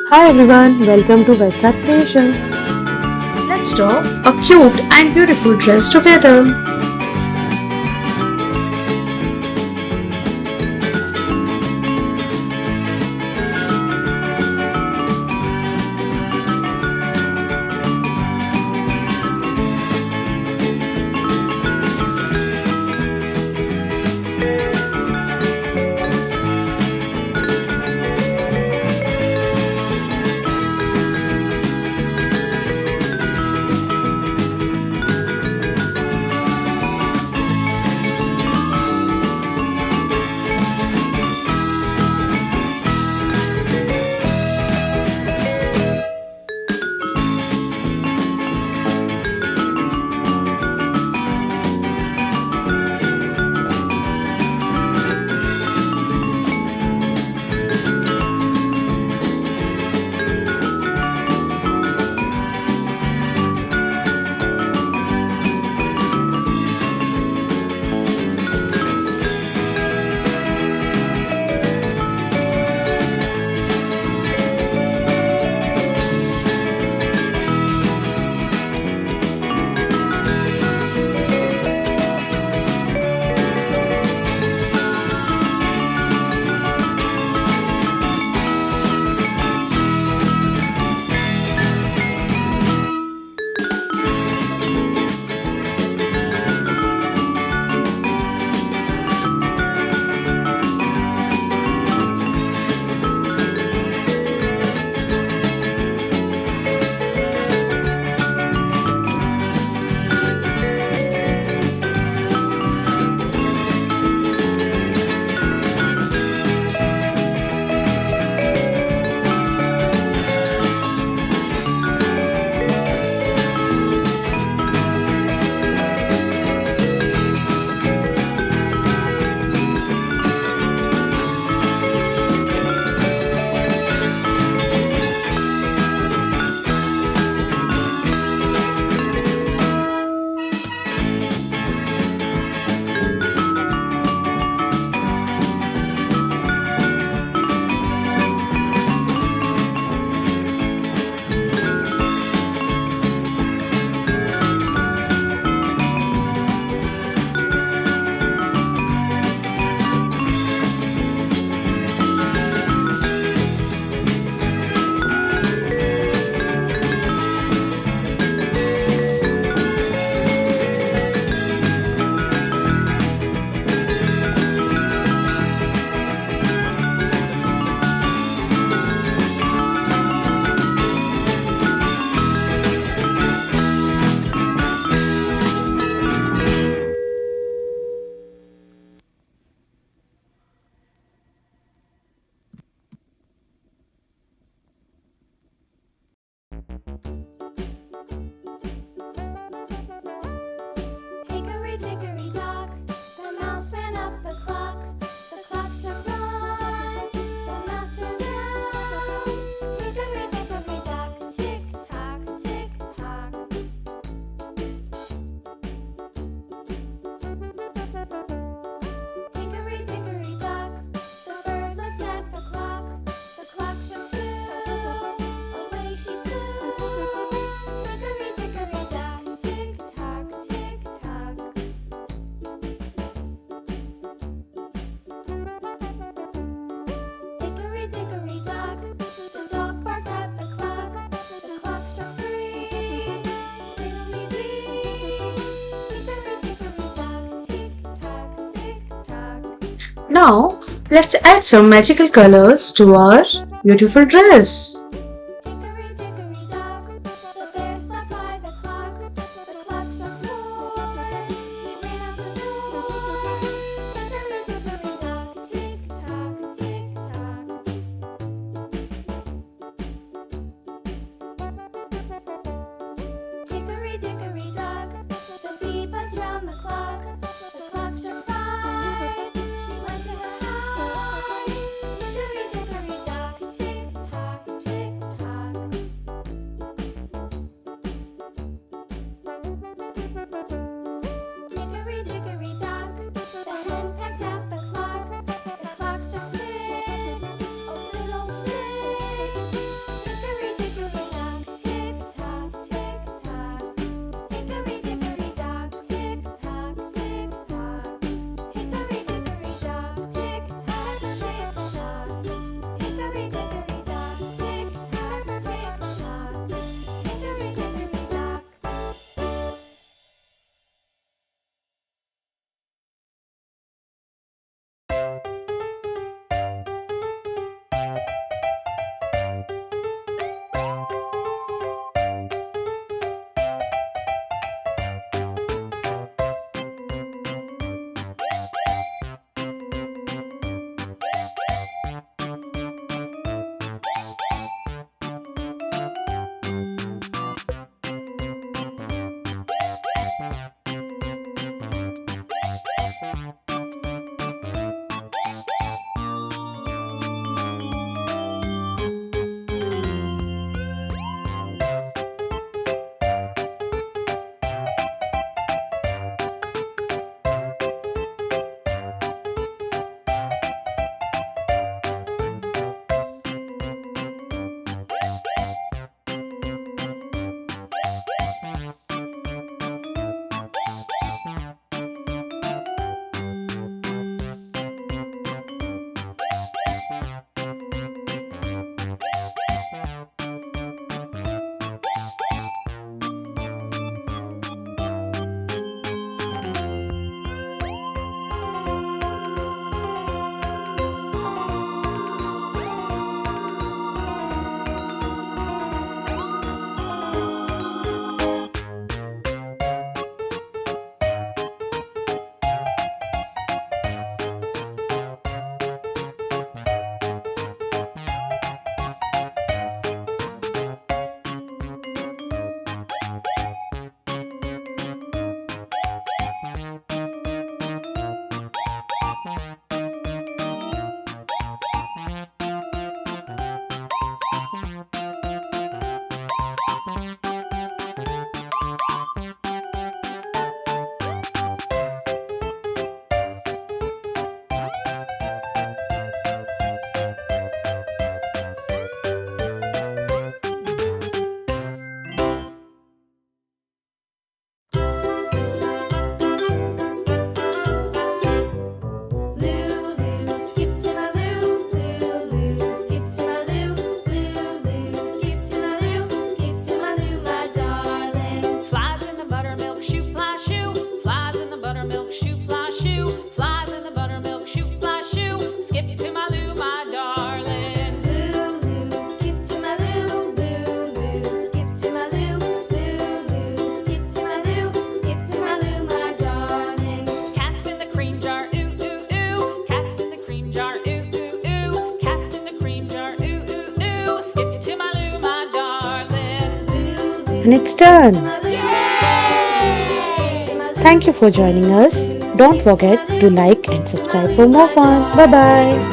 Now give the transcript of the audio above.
Hi everyone, welcome to Westart Creations. Let's draw a cute and beautiful dress together. Hickory dickory dock, the mouse ran up the clock. The clock struck one, the mouse ran down. Hickory dickory dock, tick tock, tick tock. Hickory dickory dock, the bird looked at the clock. The clock struck two, away she flew. Hickory dickory dock, tick tock, tick tock. Hickory dickory dock, the dog barked at the clock. The clock struck three, fiddly-dee. Hickory dickory dock, tick tock, tick tock. Now, let's add some magical colors to our beautiful dress. Hickory dickory dock, the bear sat by the clock. The clock struck four, he ran out the door. Hickory dickory dock, tick tock, tick tock. Hickory dickory dock, the bee buzzed round the clock. The clock struck five, she went to her hive. Hickory dickory dock, tick tock, tick Lulu, skip to my loo. Lulu, skip to my loo. Lulu, skip to my loo. Skip to my loo, my darling. Flies in the buttermilk shoe, fly shoe. Flies in the buttermilk shoe, fly shoe. Flies in the buttermilk shoe, fly shoe. Skip to my loo, my darling. Lulu, skip to my loo. Lulu, skip to my loo. Lulu, skip to my loo. Skip to my loo, my darling. Cats in the cream jar, ooh ooh ooh. Cats in the cream jar, ooh ooh ooh. Cats in the cream jar, ooh ooh ooh. Skip to my loo, my darling. Lulu, And it's done. skip to my loo. Thank you for joining us. Don't forget to like and subscribe for more fun. Bye bye.